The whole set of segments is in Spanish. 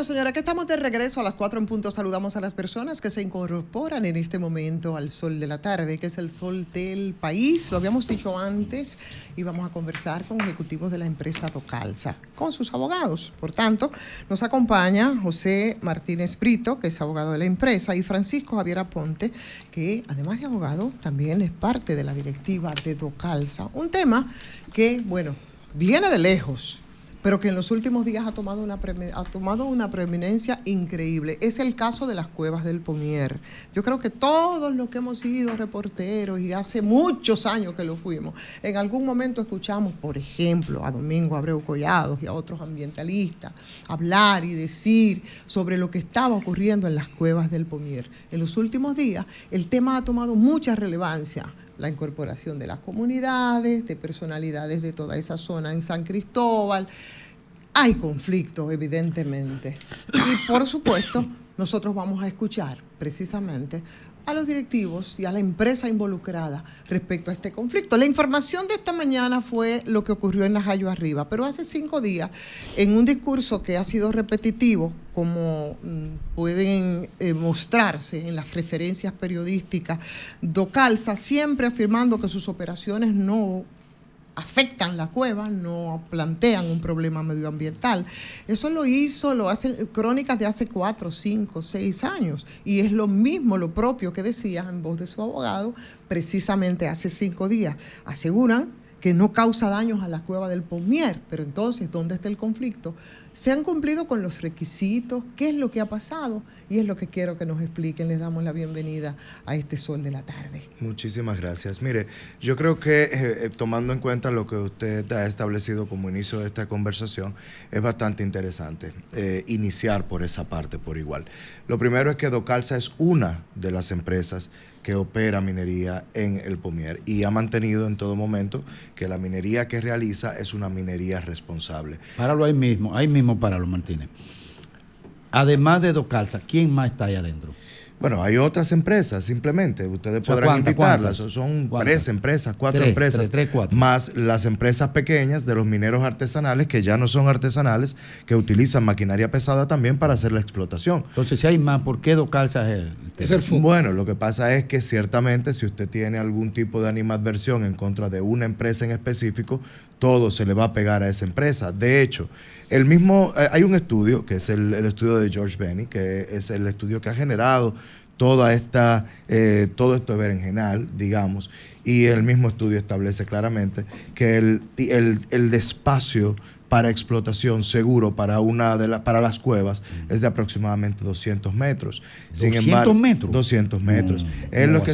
Bueno, señora, que estamos de regreso a las 4 en punto. Saludamos a las personas que se incorporan en este momento al sol de la tarde, que es el sol del país. Lo habíamos dicho antes y vamos a conversar con ejecutivos de la empresa Docalsa, con sus abogados. Por tanto, nos acompaña José Martínez Brito, que es abogado de la empresa, y Francisco Javier Aponte, que además de abogado, también es parte de la directiva de Docalsa. Un tema que, bueno, viene de lejos, pero que en los últimos días ha tomado una preeminencia increíble. Es el caso de las cuevas del Pomier. Yo creo que todos los que hemos sido reporteros, y hace muchos años que lo fuimos, en algún momento escuchamos, por ejemplo, a Domingo Abreu Collados y a otros ambientalistas hablar y decir sobre lo que estaba ocurriendo en las cuevas del Pomier. En los últimos días, el tema ha tomado mucha relevancia. La incorporación de las comunidades, de personalidades de toda esa zona en San Cristóbal. Hay conflictos, evidentemente. Y, por supuesto, nosotros vamos a escuchar precisamente a los directivos y a la empresa involucrada respecto a este conflicto. La información de esta mañana fue lo que ocurrió en Najayo Arriba, pero hace 5 días, en un discurso que ha sido repetitivo, como pueden mostrarse en las referencias periodísticas, Docalsa siempre afirmando que sus operaciones no afectan la cueva, no plantean un problema medioambiental. Eso lo hacen crónicas de hace 4, 5, 6 años. Y es lo mismo, lo propio que decía en voz de su abogado, precisamente hace 5 días. Aseguran que no causa daños a la cueva del Pomier, pero entonces, ¿dónde está el conflicto? ¿Se han cumplido con los requisitos? ¿Qué es lo que ha pasado? Y es lo que quiero que nos expliquen. Les damos la bienvenida a este sol de la tarde. Muchísimas gracias. Mire, yo creo que tomando en cuenta lo que usted ha establecido como inicio de esta conversación, es bastante interesante iniciar por esa parte por igual. Lo primero es que Docalsa es una de las empresas que opera minería en el Pomier y ha mantenido en todo momento que la minería que realiza es una minería responsable. Páralo ahí mismo páralo, Martínez. Además de Docalsa, ¿quién más está ahí adentro? Bueno, hay otras empresas, simplemente. Ustedes podrán invitarlas. Son 3 empresas, 4 empresas. 4. Más las empresas pequeñas de los mineros artesanales, que ya no son artesanales, que utilizan maquinaria pesada también para hacer la explotación. Entonces, si hay más, ¿por qué Docalsa es el Bueno, lo que pasa es que ciertamente si usted tiene algún tipo de animadversión en contra de una empresa en específico, todo se le va a pegar a esa empresa. De hecho, hay un estudio, que es el estudio de George Benny, que es el estudio que ha generado todo esto berenjenal, digamos, y el mismo estudio establece claramente que el espacio para explotación seguro para las cuevas es de aproximadamente 200 metros. Sin embargo, 200 metros. Es lo que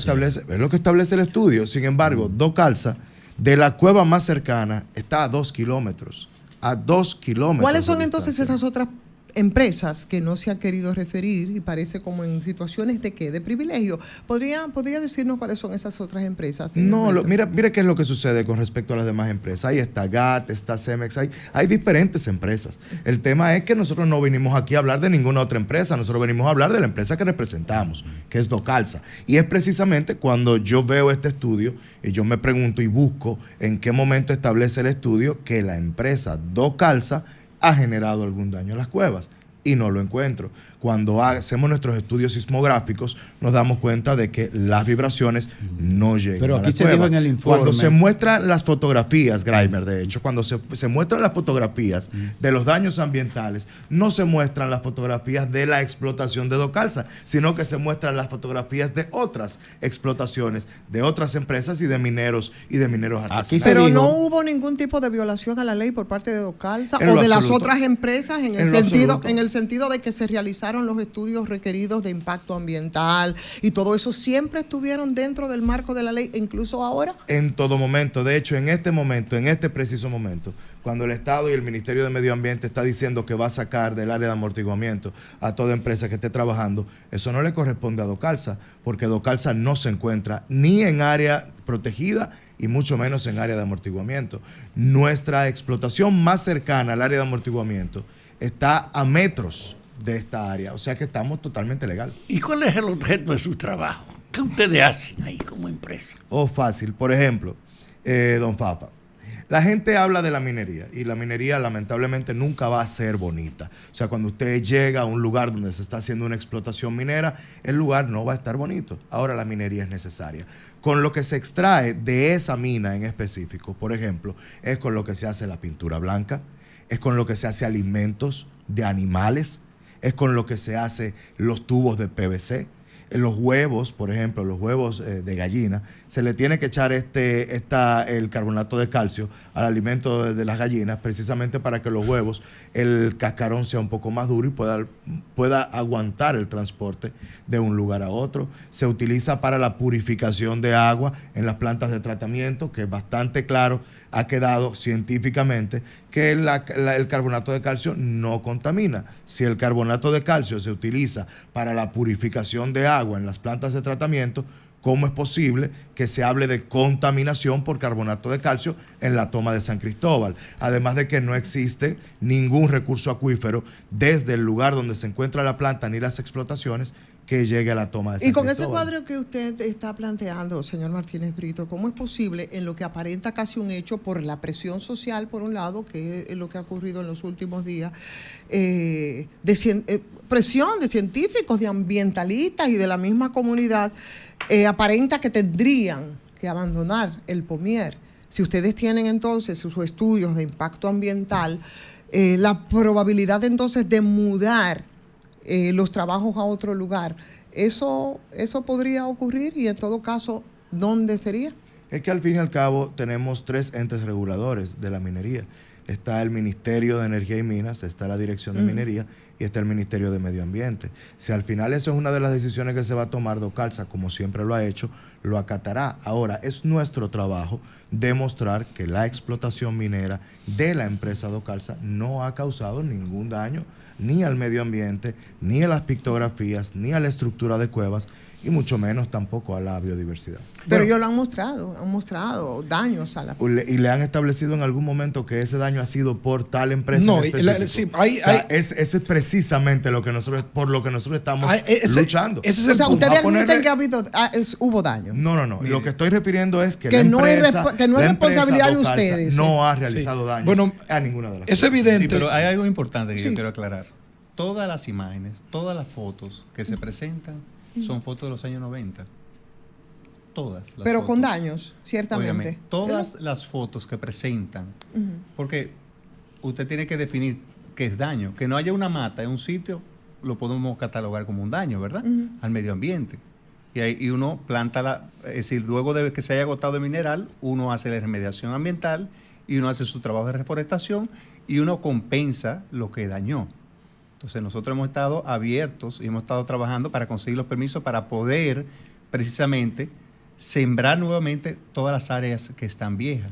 establece el estudio. Sin embargo, Docalsa, de la cueva más cercana, está a 2 kilómetros. A 2 kilómetros. ¿Cuáles son entonces esas otras empresas que no se ha querido referir y parece como en situaciones de qué? ¿De privilegio? ¿Podría decirnos cuáles son esas otras empresas? No, mira qué es lo que sucede con respecto a las demás empresas. Ahí está GAT, está Cemex, hay diferentes empresas. El tema es que nosotros no venimos aquí a hablar de ninguna otra empresa, nosotros venimos a hablar de la empresa que representamos, que es Docalsa. Y es precisamente cuando yo veo este estudio y yo me pregunto y busco en qué momento establece el estudio que la empresa Docalsa ha generado algún daño a las cuevas y no lo encuentro. Cuando hacemos nuestros estudios sismográficos nos damos cuenta de que las vibraciones no llegan. Pero a aquí la se cueva. dijo en el informe. Cuando se muestran las fotografías, Graimer, de hecho, cuando se muestran las fotografías de los daños ambientales, no se muestran las fotografías de la explotación de Docalsa, sino que se muestran las fotografías de otras explotaciones, de otras empresas y de mineros artesanales. Pero no hubo ningún tipo de violación a la ley por parte de Docalsa o de las otras empresas en el sentido de que se realizaron los estudios requeridos de impacto ambiental y todo eso. ¿Siempre estuvieron dentro del marco de la ley, incluso ahora? En todo momento. De hecho, en este preciso momento, cuando el Estado y el Ministerio de Medio Ambiente está diciendo que va a sacar del área de amortiguamiento a toda empresa que esté trabajando, eso no le corresponde a Docalsa, porque Docalsa no se encuentra ni en área protegida y mucho menos en área de amortiguamiento. Nuestra explotación más cercana al área de amortiguamiento está a metros de esta área, o sea que estamos totalmente legal. ¿Y cuál es el objeto de su trabajo? ¿Qué ustedes hacen ahí como empresa? Fácil. Por ejemplo, don Fafa, La gente habla de la minería y la minería lamentablemente nunca va a ser bonita. O sea, cuando usted llega a un lugar donde se está haciendo una explotación minera, el lugar no va a estar bonito. Ahora la minería es necesaria. Con lo que se extrae de esa mina en específico, por ejemplo, es con lo que se hace la pintura blanca, es con lo que se hace alimentos de animales, es con lo que se hace los tubos de PVC. Los huevos, por ejemplo, los huevos de gallina, se le tiene que echar el carbonato de calcio al alimento de las gallinas, precisamente para que los huevos, el cascarón sea un poco más duro y pueda aguantar el transporte de un lugar a otro. Se utiliza para la purificación de agua en las plantas de tratamiento, que es bastante claro, ha quedado científicamente que el carbonato de calcio no contamina. Si el carbonato de calcio se utiliza para la purificación de agua en las plantas de tratamiento, ¿cómo es posible que se hable de contaminación por carbonato de calcio en la toma de San Cristóbal? Además de que no existe ningún recurso acuífero desde el lugar donde se encuentra la planta ni las explotaciones que llegue a la toma de San Cristóbal. Y con ese cuadro que usted está planteando, señor Martínez Brito, ¿cómo es posible en lo que aparenta casi un hecho por la presión social, por un lado, que es lo que ha ocurrido en los últimos días, presión de científicos, de ambientalistas y de la misma comunidad, aparenta que tendrían que abandonar el POMIER? Si ustedes tienen entonces sus estudios de impacto ambiental, la probabilidad entonces de mudar los trabajos a otro lugar, ¿eso podría ocurrir? Y en todo caso, ¿dónde sería? Es que al fin y al cabo tenemos 3 entes reguladores de la minería. Está el Ministerio de Energía y Minas, está la Dirección de Minería y está el Ministerio de Medio Ambiente. Si al final eso es una de las decisiones que se va a tomar, Docalsa, como siempre lo ha hecho, lo acatará. Ahora, es nuestro trabajo demostrar que la explotación minera de la empresa Docalsa no ha causado ningún daño ni al medio ambiente, ni a las pictografías, ni a la estructura de cuevas, y mucho menos tampoco a la biodiversidad. Pero ellos lo han mostrado daños a la... ¿Y le han establecido en algún momento que ese daño ha sido por tal empresa en específico? Ese es precisamente por lo que nosotros estamos luchando. O sea, ustedes admiten que hubo daño. No. Mire, lo que estoy refiriendo es que no es responsabilidad de ustedes. No ha realizado daño a ninguna de las cosas. Es evidente. Sí, pero hay algo importante que yo quiero aclarar. Todas las imágenes, todas las fotos que se presentan son fotos de los años 90. Todas las pero fotos. Con daños, ciertamente. Obviamente, todas las fotos que presentan, porque usted tiene que definir qué es daño. Que no haya una mata en un sitio, lo podemos catalogar como un daño, ¿verdad? Al medio ambiente. Y uno planta, es decir, luego de que se haya agotado el mineral, uno hace la remediación ambiental y uno hace su trabajo de reforestación y uno compensa lo que dañó. Entonces nosotros hemos estado abiertos y hemos estado trabajando para conseguir los permisos para poder precisamente sembrar nuevamente todas las áreas que están viejas.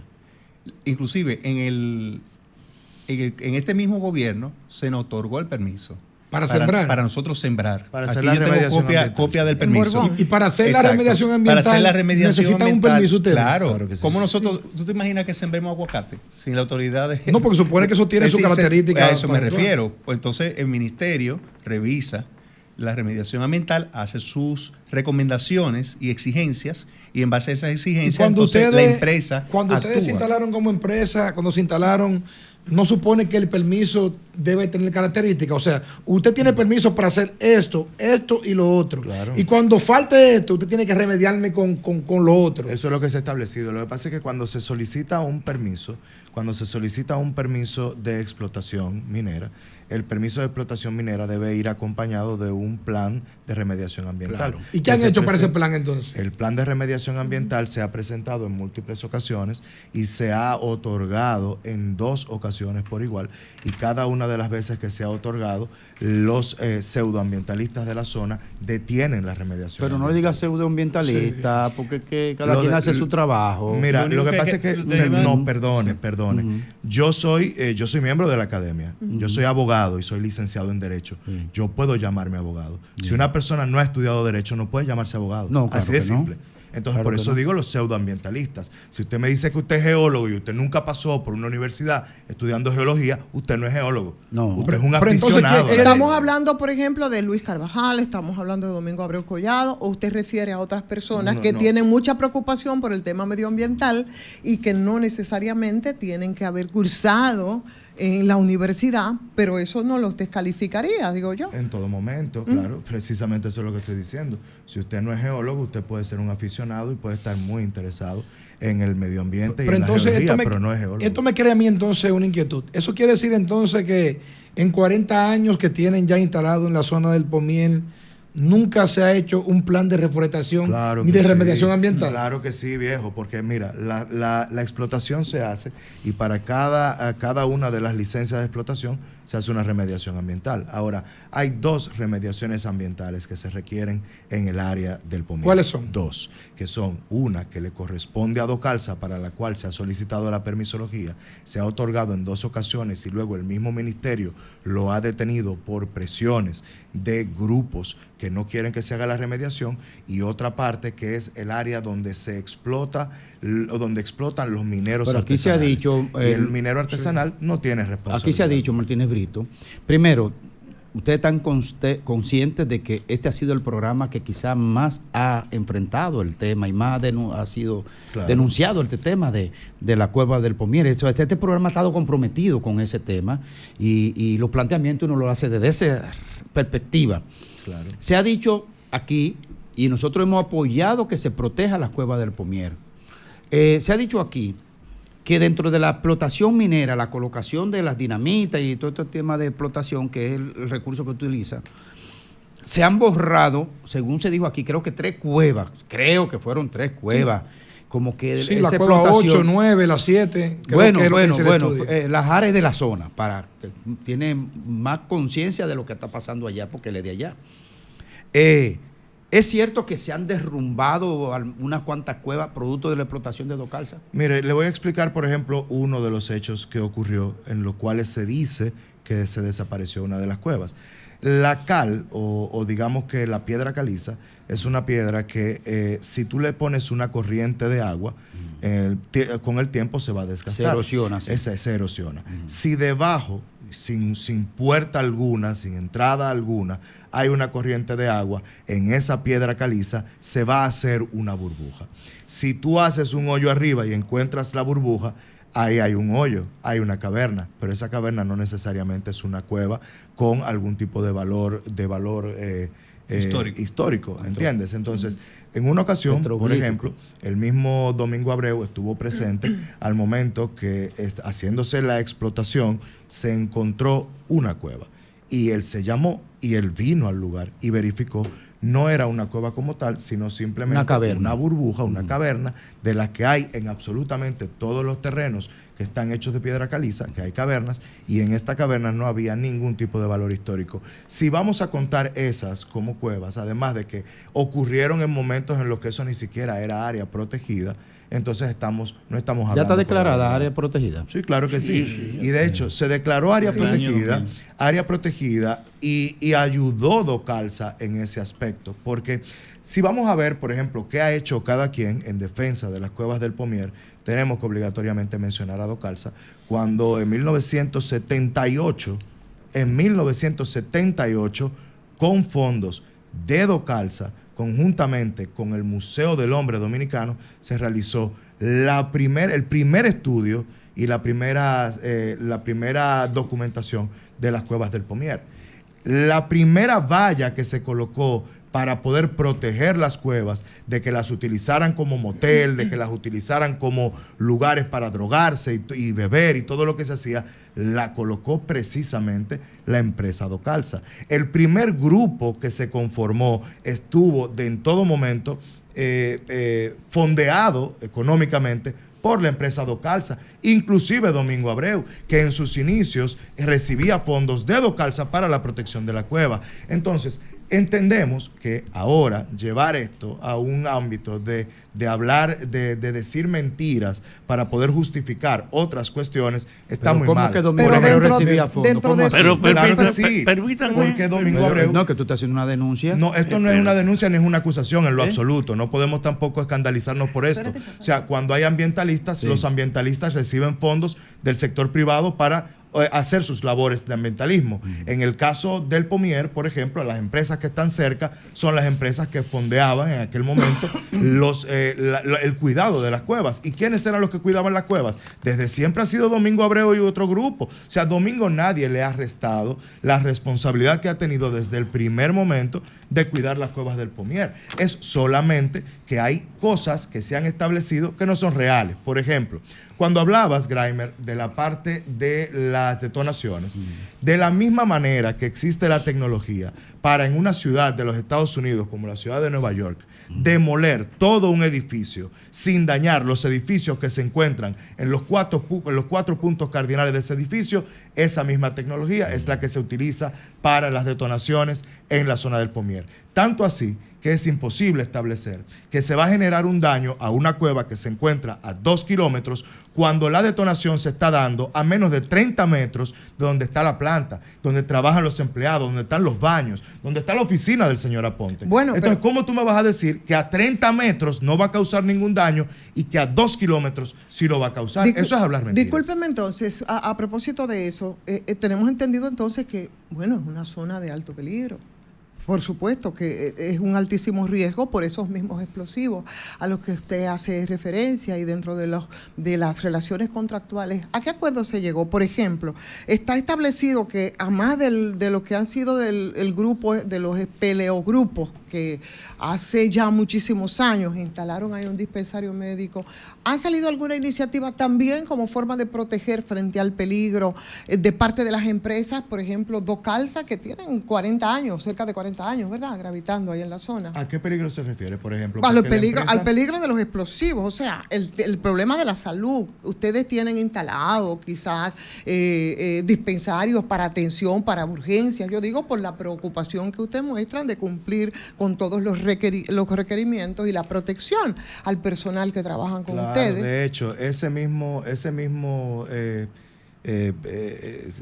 Inclusive en este mismo gobierno se nos otorgó el permiso. Para sembrar. Para nosotros sembrar. Para hacer la remediación ambiental. Copia del permiso. Y para hacer la remediación ambiental, para hacer la remediación necesitan ambiental, un permiso ustedes. Claro que sí. ¿Cómo nosotros, tú te imaginas que sembremos aguacate sin la autoridad de... No, porque supone que eso tiene su característica. A eso me refiero. Pues entonces el ministerio revisa la remediación ambiental, hace sus recomendaciones y exigencias, y en base a esas exigencias, entonces la empresa Cuando ustedes se instalaron como empresa, cuando se instalaron, no supone que el permiso debe tener características. O sea, usted tiene permiso para hacer esto y lo otro. Claro. Y cuando falte esto, usted tiene que remediarme con lo otro. Eso es lo que se ha establecido. Lo que pasa es que cuando se solicita un permiso de explotación minera, el permiso de explotación minera debe ir acompañado de un plan de remediación ambiental. Claro. ¿Y qué han hecho para ese plan entonces? El plan de remediación ambiental se ha presentado en múltiples ocasiones y se ha otorgado en 2 ocasiones por igual. Y cada una de las veces que se ha otorgado, los pseudoambientalistas de la zona detienen la remediación. Pero no le diga pseudoambientalista, porque que cada quien hace su trabajo. Mira, lo que pasa es que... No, perdone. Yo soy miembro de la academia. Yo soy abogado y soy licenciado en Derecho. Yo puedo llamarme abogado. Si una persona no ha estudiado Derecho, no puede llamarse abogado. No, claro así de simple. No. Entonces, Claro por que eso no. digo los pseudoambientalistas. Si usted me dice que usted es geólogo y usted nunca pasó por una universidad estudiando geología, usted no es geólogo. No. Usted es un Pero entonces, aficionado. ¿qué- Estamos hablando, por ejemplo, de Luis Carvajal, estamos hablando de Domingo Abreu Collado, o usted refiere a otras personas No, que no. tienen mucha preocupación por el tema medioambiental y que no necesariamente tienen que haber cursado en la universidad, pero eso no los descalificaría, digo yo. En todo momento, claro. Precisamente eso es lo que estoy diciendo. Si usted no es geólogo, usted puede ser un aficionado y puede estar muy interesado en el medio ambiente y en la geología, pero no es geólogo. esto me crea a mí entonces una inquietud. ¿Eso quiere decir entonces que en 40 años que tienen ya instalado en la zona del Pomiel, nunca se ha hecho un plan de reforestación Claro ni que de sí. remediación ambiental? Claro que sí, viejo, porque mira, la explotación se hace y para cada una de las licencias de explotación se hace una remediación ambiental. Ahora, hay 2 remediaciones ambientales que se requieren en el área del Pomiel. ¿Cuáles son? 2, que son una que le corresponde a Docalsa, para la cual se ha solicitado la permisología, se ha otorgado en 2 ocasiones y luego el mismo ministerio lo ha detenido por presiones de grupos que no quieren que se haga la remediación, y otra parte que es el área donde se explota o donde explotan los mineros Pero aquí se ha artesanales. dicho, y el minero artesanal no tiene responsabilidad. Aquí se ha dicho, Martínez Brito, primero, ustedes están conscientes de que este ha sido el programa que quizá más ha enfrentado el tema y más ha sido Claro. denunciado este tema de la cueva del Pomier. Este programa ha estado comprometido con ese tema y los planteamientos uno lo hace desde esa perspectiva. Claro. Se ha dicho aquí, y nosotros hemos apoyado que se proteja la cueva del Pomier. Se ha dicho aquí que dentro de la explotación minera, la colocación de las dinamitas y todo este tema de explotación, que es el recurso que utiliza, se han borrado, según se dijo aquí, creo que 3 cuevas, creo que fueron 3 cuevas, como que Sí, esa la cueva explotación. 8, 9, la 7. Bueno, las áreas de la zona, tiene más conciencia de lo que está pasando allá, porque él es de allá. ¿Es cierto que se han derrumbado unas cuantas cuevas producto de la explotación de Docalsa? Mire, le voy a explicar, por ejemplo, uno de los hechos que ocurrió en los cuales se dice que se desapareció una de las cuevas. La cal, o digamos que la piedra caliza, es una piedra que si tú le pones una corriente de agua, con el tiempo se va a desgastar. Se erosiona, sí. Se erosiona. Si debajo, sin puerta alguna, sin entrada alguna, hay una corriente de agua, en esa piedra caliza se va a hacer una burbuja. Si tú haces un hoyo arriba y encuentras la burbuja, ahí hay un hoyo, hay una caverna, pero esa caverna no necesariamente es una cueva con algún tipo de valor histórico, ¿entiendes? Entonces, en una ocasión, por ejemplo, el mismo Domingo Abreu estuvo presente al momento que, haciéndose la explotación, se encontró una cueva. Y él se llamó y él vino al lugar y verificó, no era una cueva como tal, sino simplemente una burbuja, una caverna, de la que hay en absolutamente todos los terrenos que están hechos de piedra caliza, que hay cavernas, y en esta caverna no había ningún tipo de valor histórico. Si vamos a contar esas como cuevas, además de que ocurrieron en momentos en los que eso ni siquiera era área protegida, entonces no estamos hablando. ¿Ya está por declarada la área protegida? Sí, claro que sí. Y de hecho, se declaró área protegida y ayudó Docalsa en ese aspecto. Porque si vamos a ver, por ejemplo, qué ha hecho cada quien en defensa de las cuevas del Pomier, tenemos que obligatoriamente mencionar a Docalsa, cuando en 1978, con fondos de Docalsa, conjuntamente con el Museo del Hombre Dominicano, se realizó el primer estudio y la primera documentación de las cuevas del Pomier. La primera valla que se colocó para poder proteger las cuevas, de que las utilizaran como motel, de que las utilizaran como lugares para drogarse y beber y todo lo que se hacía, la colocó precisamente la empresa Docalsa. El primer grupo que se conformó estuvo en todo momento fondeado económicamente por la empresa Docalsa, inclusive Domingo Abreu, que en sus inicios recibía fondos de Docalsa para la protección de la cueva. Entonces, Entendemos que ahora llevar esto a un ámbito de hablar, de decir mentiras para poder justificar otras cuestiones está muy mal. ¿Cómo que Domingo Pero Abreu dentro- recibía fondos? dentro ¿Cómo de- así? Pero Claro que sí, permítanme. porque Domingo Abreu... No, que tú estás haciendo una denuncia. No, esto no es una denuncia ni es una acusación en lo ¿Eh? absoluto. No podemos tampoco escandalizarnos por esto. O sea, cuando hay ambientalistas, Sí. los ambientalistas reciben fondos del sector privado para hacer sus labores de ambientalismo. En el caso del Pomier, por ejemplo, las empresas que están cerca son las empresas que fondeaban en aquel momento el cuidado de las cuevas. ¿Y quiénes eran los que cuidaban las cuevas? Desde siempre ha sido Domingo Abreu y otro grupo. O sea, Domingo nadie le ha restado la responsabilidad que ha tenido desde el primer momento de cuidar las cuevas del Pomier. Es solamente que hay cosas que se han establecido que no son reales. Por ejemplo, cuando hablabas, Graimer, de la parte de las detonaciones, de la misma manera que existe la tecnología para en una ciudad de los Estados Unidos, como la ciudad de Nueva York, demoler todo un edificio sin dañar los edificios que se encuentran en los cuatro puntos cardinales de ese edificio, esa misma tecnología es la que se utiliza para las detonaciones en la zona del Pomier. Tanto así que es imposible establecer que se va a generar un daño a una cueva que se encuentra a 2 kilómetros cuando la detonación se está dando a menos de 30 metros de donde está la planta, donde trabajan los empleados, donde están los baños, donde está la oficina del señor Aponte. Bueno, entonces, pero- ¿cómo tú me vas a decir que a 30 metros no va a causar ningún daño y que a 2 kilómetros sí lo va a causar? Eso es hablar mentiras. Discúlpeme entonces, a propósito de eso, tenemos entendido entonces que, bueno, es una zona de alto peligro. Por supuesto que es un altísimo riesgo por esos mismos explosivos a los que usted hace referencia y dentro de las relaciones contractuales. ¿A qué acuerdo se llegó? Por ejemplo, está establecido que a más de lo que han sido el grupo de los peleogrupos que hace ya muchísimos años instalaron ahí un dispensario médico, ¿ha salido alguna iniciativa también como forma de proteger frente al peligro de parte de las empresas? Por ejemplo, Docalsa, que tienen 40 años, cerca de 40 años, ¿verdad? Gravitando ahí en la zona. ¿A qué peligro se refiere, por ejemplo? Al Porque la peligro, empresa- al peligro de los explosivos, o sea, el problema de la salud. Ustedes tienen instalado quizás dispensarios para atención, para urgencias. Yo digo por la preocupación que ustedes muestran de cumplir con todos los requerimientos y la protección al personal que trabajan con Claro, ustedes. de hecho,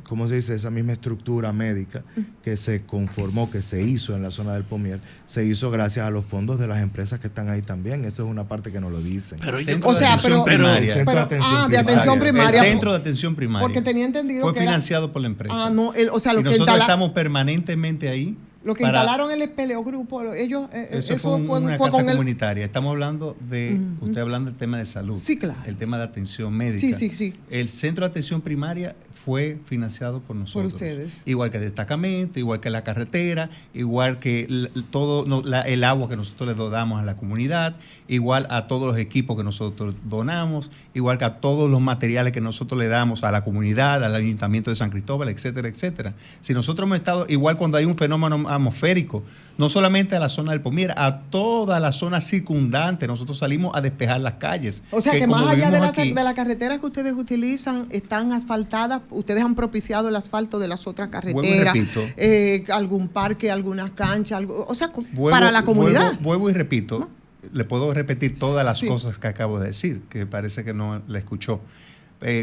¿cómo se dice? Esa misma estructura médica que se conformó, que se hizo en la zona del Pomier, se hizo gracias a los fondos de las empresas que están ahí también. Eso es una parte que no lo dicen. Pero yo- Centro O de sea, atención pero- primaria. Centro de atención de atención primaria. El centro de atención primaria. Porque tenía entendido fue que era- financiado por la empresa. Ah, no, o sea, y lo que nosotros instala- estamos permanentemente ahí. Lo que para- instalaron el peleogrupo, ellos, Eso fue una fue casa con el... comunitaria. Estamos hablando de, usted hablando del tema de salud. Sí, claro. El tema de atención médica. Sí, sí, sí. El centro de atención primaria fue financiado por nosotros. ustedes. Igual que el destacamento, igual que la carretera, igual que el agua que nosotros le damos a la comunidad, igual a todos los equipos que nosotros donamos, igual que a todos los materiales que nosotros le damos a la comunidad, al Ayuntamiento de San Cristóbal, etcétera, etcétera. Si nosotros hemos estado, igual cuando hay un fenómeno atmosférico, no solamente a la zona del Pomier, a toda la zona circundante, nosotros salimos a despejar las calles. O sea que como más allá de vivimos aquí, la carretera que ustedes utilizan, están asfaltadas, ustedes han propiciado el asfalto de las otras Vuelvo y carreteras, repito. algún parque, algunas canchas, o sea, vuelvo- para la comunidad. Vuelvo y repito, le puedo repetir todas las Sí. cosas que acabo de decir, que parece que no la escuchó.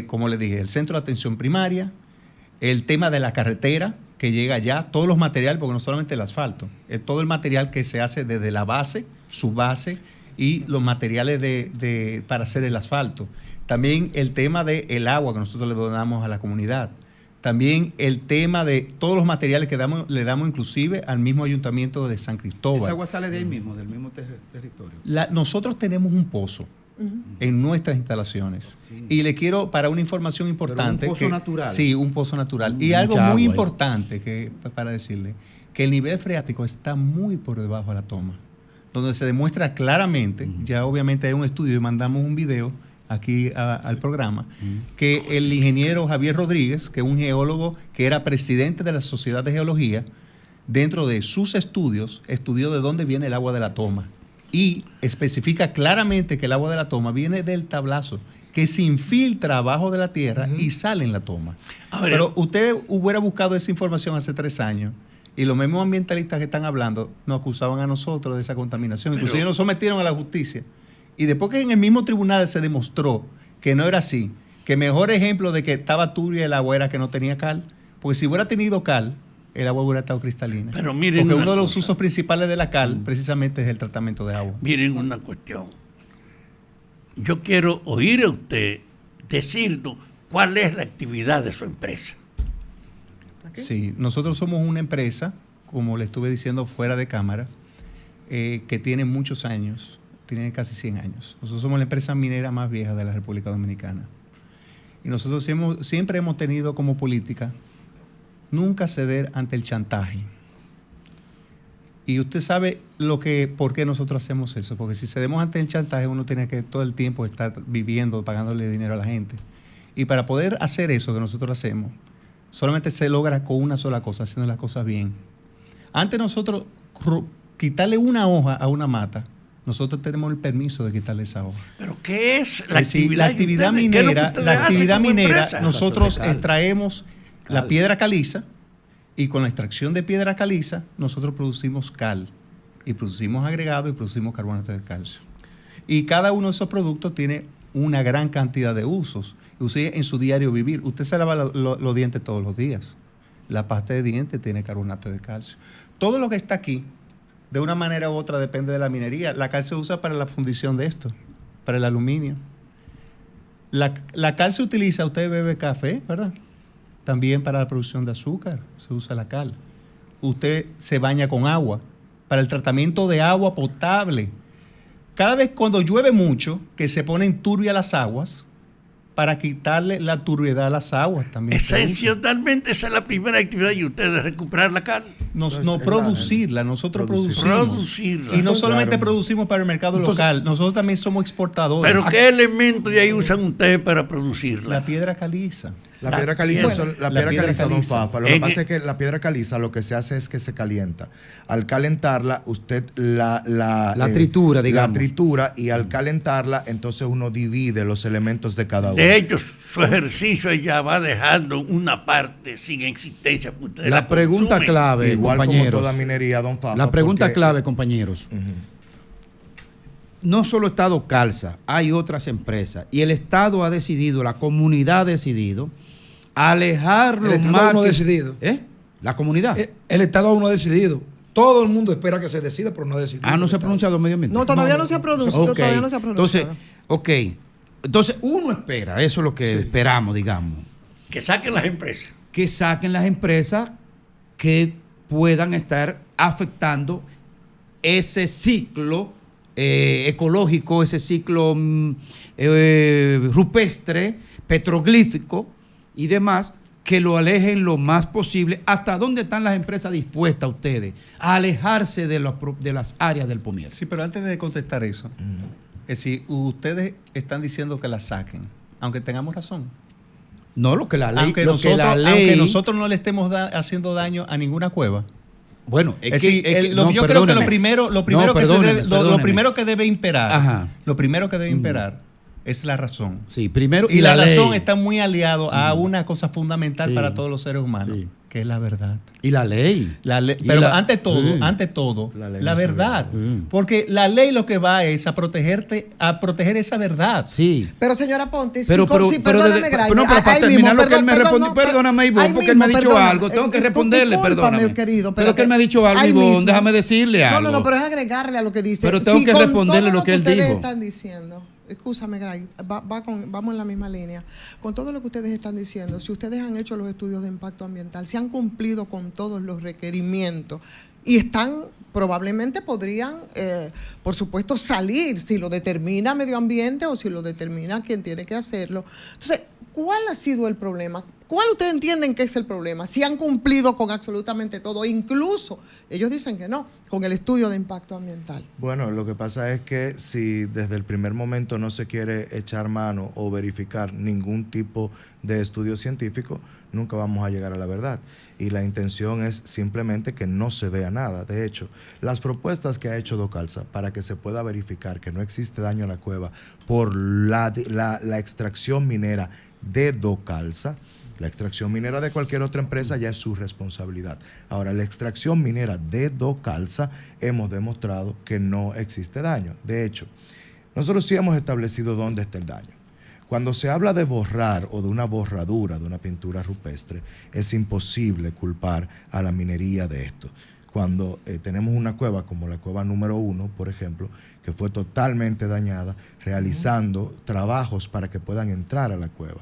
Como le dije, el centro de atención primaria, el tema de la carretera que llega allá, todos los materiales, porque no solamente el asfalto, todo el material que se hace desde la base, su base y los materiales para hacer el asfalto. También el tema del agua que nosotros le donamos a la comunidad. También el tema de todos los materiales que le damos inclusive al mismo ayuntamiento de San Cristóbal. Esa agua sale de ahí mismo, del mismo territorio. Nosotros tenemos un pozo en nuestras instalaciones. Sí. Y le quiero, para una información importante... Pero un pozo natural. Sí, un pozo natural. Y Mucha algo agua muy ahí. importante para decirle, que el nivel freático está muy por debajo de la toma, donde se demuestra claramente, ya obviamente hay un estudio y mandamos un video aquí al programa, que el ingeniero Javier Rodríguez, que es un geólogo que era presidente de la Sociedad de Geología, dentro de sus estudios, estudió de dónde viene el agua de la toma y especifica claramente que el agua de la toma viene del tablazo, que se infiltra abajo de la tierra y sale en la toma. A ver, Pero usted hubiera buscado esa información hace 3 años Y los mismos ambientalistas que están hablando nos acusaban a nosotros de esa contaminación. Inclusive nos sometieron a la justicia. Y después que en el mismo tribunal se demostró que no era así, que mejor ejemplo de que estaba turbia el agua era que no tenía cal, porque si hubiera tenido cal, el agua hubiera estado cristalina. Pero miren, porque uno de los usos principales de la cal precisamente es el tratamiento de agua. Miren una cuestión. Yo quiero oír a usted decirnos cuál es la actividad de su empresa. Sí, nosotros somos una empresa, como le estuve diciendo fuera de cámara, que tiene muchos años, tiene casi 100 años. Nosotros somos la empresa minera más vieja de la República Dominicana. Y nosotros siempre hemos tenido como política nunca ceder ante el chantaje. Y usted sabe por qué nosotros hacemos eso, porque si cedemos ante el chantaje uno tiene que todo el tiempo estar viviendo, pagándole dinero a la gente. Y para poder hacer eso que nosotros hacemos, solamente se logra con una sola cosa, haciendo las cosas bien. Antes nosotros quitarle una hoja a una mata, nosotros tenemos el permiso de quitarle esa hoja. ¿Pero qué es la actividad? La actividad minera, nosotros extraemos la piedra caliza y con la extracción de piedra caliza nosotros producimos cal y producimos agregado y producimos carbonato de calcio. Y cada uno de esos productos tiene una gran cantidad de usos. Usted en su diario vivir, usted se lava los dientes todos los días. La pasta de dientes tiene carbonato de calcio. Todo lo que está aquí, de una manera u otra, depende de la minería. La cal se usa para la fundición de esto, para el aluminio. La cal se utiliza, usted bebe café, ¿verdad? También para la producción de azúcar se usa la cal. Usted se baña con agua, para el tratamiento de agua potable. Cada vez cuando llueve mucho, que se ponen turbias las aguas, para quitarle la turbiedad a las aguas también. Esencialmente esa es la primera actividad de ustedes, recuperar la cal. No producirla, nosotros producimos. Y no solamente producimos para el mercado local, nosotros también somos exportadores. ¿Pero qué elementos de ahí usan ustedes para producirla? La piedra caliza. La piedra caliza, don Fafa. Lo que pasa es que la piedra caliza lo que se hace es que se calienta. Al calentarla, usted la tritura, digamos. La tritura y al calentarla, entonces uno divide los elementos de cada uno. De hecho, su ejercicio ya va dejando una parte sin existencia. La pregunta clave, igual compañeros. como toda minería, don Fafa. La pregunta clave, compañeros. No solo Estado Calza, hay otras empresas. Y el Estado ha decidido, la comunidad ha decidido, alejar los marques. El Estado aún no ha decidido. La comunidad. El Estado aún no ha decidido. Todo el mundo espera que se decida, pero no ha decidido. No se ha pronunciado medio ambiente. No, todavía no se ha pronunciado. Okay. Todavía no se ha pronunciado. Entonces, uno espera, eso es lo que esperamos, digamos. Que saquen las empresas. Que saquen las empresas que puedan estar afectando ese ciclo ecológico, ese ciclo rupestre, petroglífico y demás, que lo alejen lo más posible. ¿Hasta dónde están las empresas dispuestas ustedes a alejarse de las áreas del Pomier? Sí, pero antes de contestar eso, es decir, ustedes están diciendo que la saquen, aunque tengamos razón. No, lo que la ley... Aunque nosotros no le estemos haciendo daño a ninguna cueva. Bueno, yo creo que lo primero que debe imperar, es la razón. Sí, primero y la razón está muy aliado a una cosa fundamental para todos los seres humanos, que es la verdad. Y la ley. Pero ante todo, la verdad. Porque la ley lo que va es a proteger esa verdad. Sí. Pero señora Ponte, perdóname, para terminar lo que él me respondió, perdóname, Ivonne, porque él me ha dicho algo. Tengo que responderle, perdóname. Pero que él me ha dicho algo, Ivonne, déjame decirle algo. No, pero es agregarle a lo que dice. Pero tengo que responderle lo que él dijo. Ustedes están diciendo. Escúchame, Gray, vamos en la misma línea. Con todo lo que ustedes están diciendo, si ustedes han hecho los estudios de impacto ambiental, si han cumplido con todos los requerimientos y probablemente podrían, por supuesto, salir si lo determina medio ambiente o si lo determina quien tiene que hacerlo. Entonces, ¿cuál ha sido el problema? ¿Cuál ustedes entienden que es el problema? Si han cumplido con absolutamente todo, incluso ellos dicen que no, con el estudio de impacto ambiental. Bueno, lo que pasa es que si desde el primer momento no se quiere echar mano o verificar ningún tipo de estudio científico, nunca vamos a llegar a la verdad. Y la intención es simplemente que no se vea nada. De hecho, las propuestas que ha hecho Docalsa para que se pueda verificar que no existe daño a la cueva por la extracción minera de Docalsa, La extracción minera de cualquier otra empresa ya es su responsabilidad. Ahora, la extracción minera de Docalsa hemos demostrado que no existe daño. De hecho, nosotros sí hemos establecido dónde está el daño. Cuando se habla de borrar o de una borradura de una pintura rupestre, es imposible culpar a la minería de esto. Cuando tenemos una cueva como la cueva número 1, por ejemplo, que fue totalmente dañada, realizando trabajos para que puedan entrar a la cueva.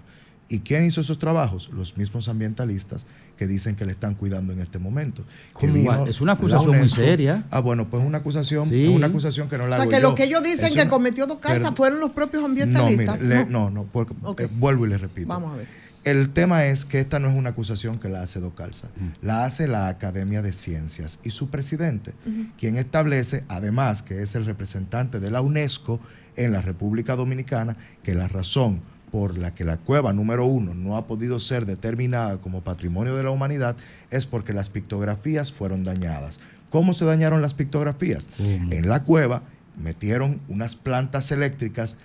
¿Y quién hizo esos trabajos? Los mismos ambientalistas que dicen que le están cuidando en este momento. Es una acusación muy seria. Bueno, pues una acusación, Sí. es una acusación que no la hago yo. O sea, que lo que ellos dicen Es que una- cometió Docalsa fueron los propios ambientalistas. No, porque, Ok. vuelvo y le repito. Vamos a ver. El tema es que esta no es una acusación que la hace Docalsa, la hace la Academia de Ciencias y su presidente, quien establece, además que es el representante de la UNESCO en la República Dominicana, que la razón por la que la cueva número 1 no ha podido ser determinada como patrimonio de la humanidad es porque las pictografías fueron dañadas. ¿Cómo se dañaron las pictografías? En la cueva metieron unas plantas eléctricas,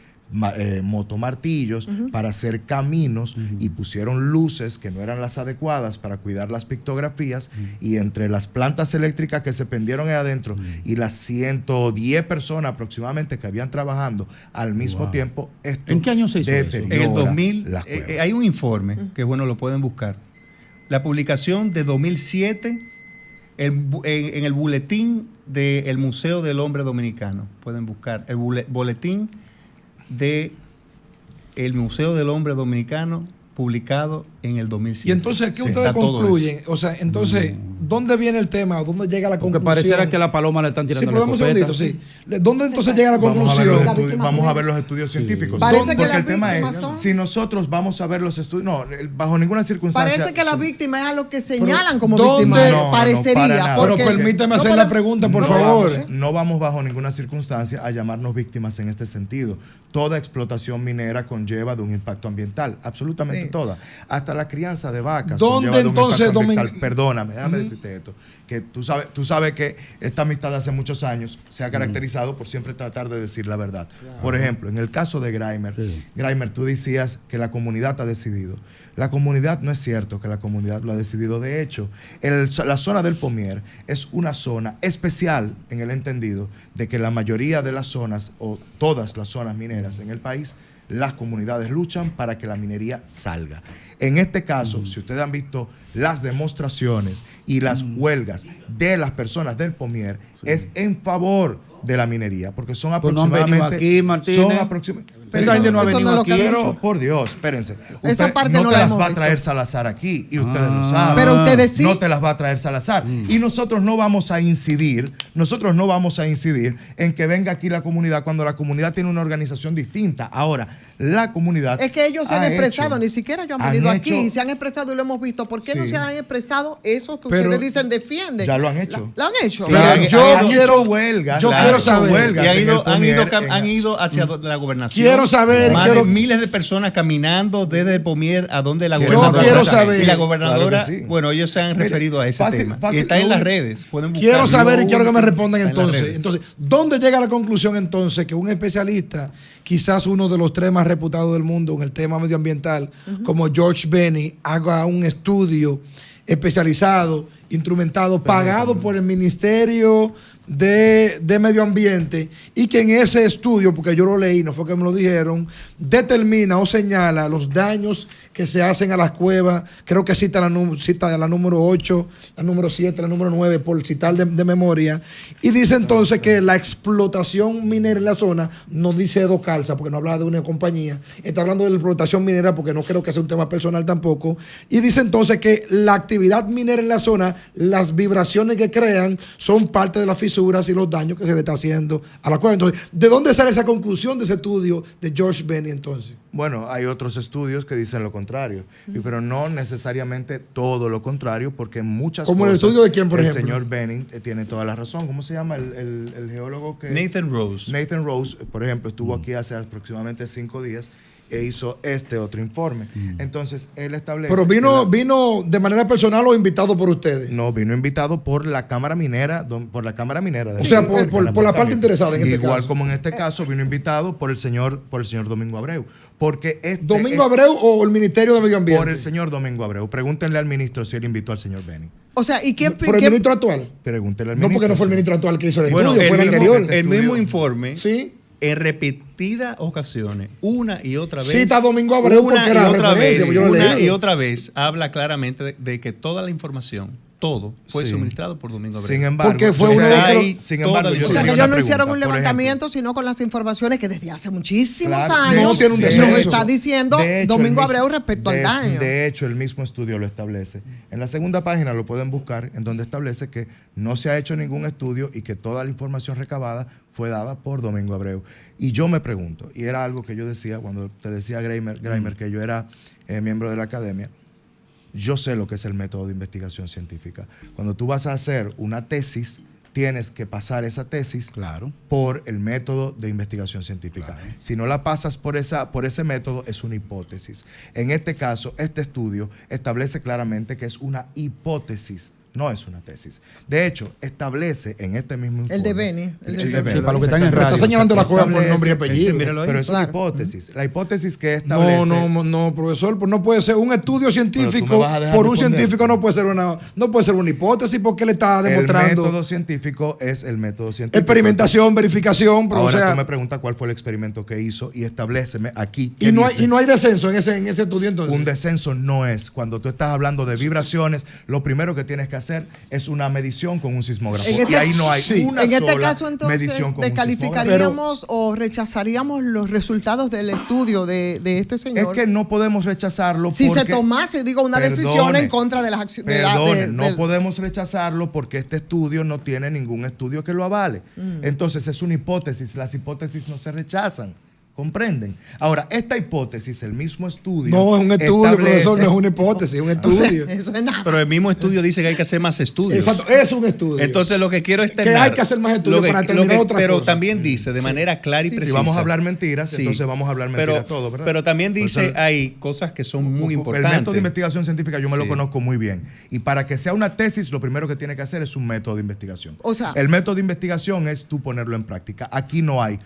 motomartillos para hacer caminos y pusieron luces que no eran las adecuadas para cuidar las pictografías y entre las plantas eléctricas que se prendieron ahí adentro y las 110 personas aproximadamente que habían trabajando al mismo tiempo, esto ¿En qué año se hizo eso? deteriora En el 2000 las cuevas. hay un informe que bueno, lo pueden buscar. La publicación de 2007 en el boletín del Museo del Hombre Dominicano. Pueden buscar el boletín de el Museo del Hombre Dominicano publicado en el 2007. Y entonces, ¿qué Sí, ustedes está todo concluyen? O sea, entonces, ¿dónde viene el tema? ¿O dónde llega la Porque conclusión? pareciera que la paloma le están Sí, tirando pero la dame un escopeta. segundito, sí. ¿Dónde entonces llega la Vamos a ver los conclusión? estudios, vamos a ver los estudios científicos. Parece que Porque las el tema víctimas es, son- si nosotros vamos a ver los estudios, no, bajo ninguna circunstancia. Parece que las son- víctimas es a lo que señalan como ¿dónde? víctimas. No, no, parecería. para nada. Pero porque permítame no hacer la podemos- pregunta, por no favor. no vamos bajo ninguna circunstancia a llamarnos víctimas en este sentido. Toda explotación minera conlleva de un impacto ambiental, absolutamente Sí. toda. Hasta la crianza de vacas ¿Dónde conlleva de un entonces, impacto ambiental. Domin- Perdóname, déjame decirte esto, que tú sabes que esta amistad de hace muchos años se ha caracterizado por siempre tratar de decir la verdad. Por ejemplo, en el caso de Grimer, Grimer, tú decías que la comunidad ha decidido. La comunidad no es cierto que la comunidad lo ha decidido. De hecho, la zona del Pomier es una zona especial en el entendido de que la mayoría de las zonas o todas las zonas mineras en el país, las comunidades luchan para que la minería salga. En este caso, si ustedes han visto las demostraciones y las huelgas de las personas del Pomier, es en favor de la minería, porque son Pues no han venido aproximadamente... aquí, Martínez. Pero Esa gente no ha eso no venido es lo aquí. que han Pero, hecho. por Dios, espérense. Esa parte no no te la las hemos va a visto. traer Salazar aquí y ustedes lo saben. Pero ustedes sí. No te las va a traer Salazar. Y nosotros no vamos a incidir en que venga aquí la comunidad cuando la comunidad tiene una organización distinta. Ahora, la comunidad... Es que ellos se han ha expresado, hecho- ni siquiera ellos han han venido hecho- aquí, se han expresado y lo hemos visto. ¿Por qué no Sí. se han expresado eso que Pero- ustedes dicen defienden? Ya lo han hecho. ¿Lo han hecho? Claro, Sí, yo han quiero- hecho huelgas. yo han quiero hecho saber. huelgas Y en el Pomier, han ido hacia la gobernación. Quiero saber, Más quiero- de miles de personas caminando desde el Pomier a donde la Yo gobernadora. quiero saber. Y la gobernadora, Claro que sí. bueno, ellos se han Mire, referido a ese fácil, tema. fácil, y está en lo las único- redes. Pueden Quiero buscarlo. saber y quiero que me respondan Está en las entonces. redes. Entonces, ¿dónde llega la conclusión entonces que un especialista, quizás uno de los tres más reputados del mundo en el tema medioambiental, como George Benny, haga un estudio especializado, instrumentado, pagado por el Ministerio de Medio Ambiente y que en ese estudio, porque yo lo leí, no fue que me lo dijeron, determina o señala los daños que se hacen a las cuevas? Creo que cita la número 8, la número 7, la número 9, por citar de memoria. Y dice entonces que la explotación minera en la zona, no dice Docalsa, porque no habla de una compañía, está hablando de la explotación minera, porque no creo que sea un tema personal tampoco. Y dice entonces que la actividad minera en la zona, las vibraciones que crean, son parte de las fisuras y los daños que se le está haciendo a la cueva. Entonces, ¿de dónde sale esa conclusión de ese estudio de George Benny entonces? Bueno, hay otros estudios que dicen lo contrario, pero no necesariamente todo lo contrario, porque en muchas ¿Como cosas... el estudio de quién, por ejemplo? El señor Benning tiene toda la razón. ¿Cómo se llama el geólogo que...? Nathan Rose. Nathan Rose, por ejemplo, estuvo aquí hace aproximadamente 5 días e hizo este otro informe. Entonces, él establece... Pero vino de manera personal o invitado por ustedes. No, vino invitado por la Cámara Minera, de O sea, por la parte interesada en este Igual caso. como en este caso, vino invitado por el señor Domingo Abreu. Porque ¿Domingo Abreu o el Ministerio de Medio Ambiente? Por el señor Domingo Abreu. Pregúntenle al ministro si él invitó al señor Beni. O sea, ¿y quién? ¿Por el ministro actual? Pregúntenle al No, ministro. porque no fue el ministro actual que hizo el Bueno, estudio, fue el anterior. el mismo informe, Sí. en repetidas ocasiones, una y otra vez. Cita a Domingo Abreu porque una y era otra referencia, vez, pues yo lo he una leído. y otra vez habla claramente de que toda la información, todo, fue Sí. suministrado por Domingo Abreu. Sin embargo, Porque fue yo uno te- de los que Ahí sin toda embargo, la yo O sea, tenía que una ellos no hicieron pregunta, un por levantamiento, sino con las informaciones que desde hace muchísimos Claro, años no tiene un nos descenso. está diciendo De hecho, Domingo el Abreu mismo- respecto al daño. De hecho, el mismo estudio lo establece. En la segunda página lo pueden buscar, en donde establece que no se ha hecho ningún estudio y que toda la información recabada fue dada por Domingo Abreu. Y yo me pregunto, y era algo que yo decía cuando te decía Greimer que yo era miembro de la academia, yo sé lo que es el método de investigación científica. Cuando tú vas a hacer una tesis, tienes que pasar esa tesis por el método de investigación científica. Si no la pasas por ese método, es una hipótesis. En este caso, este estudio establece claramente que es una hipótesis, no es una tesis. De hecho, establece en este mismo informe... El de Beni. El de Sí, Beni. para los que están en Me radio. está señalando la cueva por nombre y apellido. míralo ahí. Pero es una Claro. hipótesis. La hipótesis que establece... No, profesor, pues no puede ser un estudio científico vas a dejar por un responder. científico no puede ser una hipótesis porque él está El demostrando método científico es el método científico. experimentación, verificación, pero, Ahora o sea, tú me preguntas cuál fue el experimento que hizo y establéceme aquí. y ¿qué no, dice? hay, y no hay descenso en ese estudio entonces. Un descenso no es. Cuando tú estás hablando de vibraciones, lo primero que tienes que hacer es una medición con un sismógrafo. En este- y ahí no hay sí. una En este sola caso, entonces, medición con un ¿descalificaríamos o rechazaríamos los resultados del estudio de este sismógrafo. señor? Es que no podemos rechazarlo si porque... se tomase, digo, una decisión Perdone, en contra de las acciones. Perdone, no podemos rechazarlo porque este estudio no tiene ningún estudio que lo avale. Entonces es una hipótesis. Las hipótesis no se rechazan. ¿Comprenden? Ahora, esta hipótesis, el mismo estudio... No, es un estudio, establece- profesor, no es una hipótesis, es un O sea, estudio. eso es nada. Pero el mismo estudio dice que hay que hacer más estudios. Exacto, es un estudio. Entonces lo que quiero es Que hay que hacer más estudios para determinar otras Pero cosas. también dice de manera clara y Si precisa. vamos a hablar mentiras, Sí. entonces vamos a hablar mentiras pero, todo, ¿verdad? Pero también Por dice eso hay cosas que son muy el importantes. método de investigación científica yo me lo Sí. conozco muy bien. Y para que sea una tesis, lo primero que tiene que hacer es un método de investigación. O sea- el método de investigación es tú ponerlo en práctica. Aquí no hay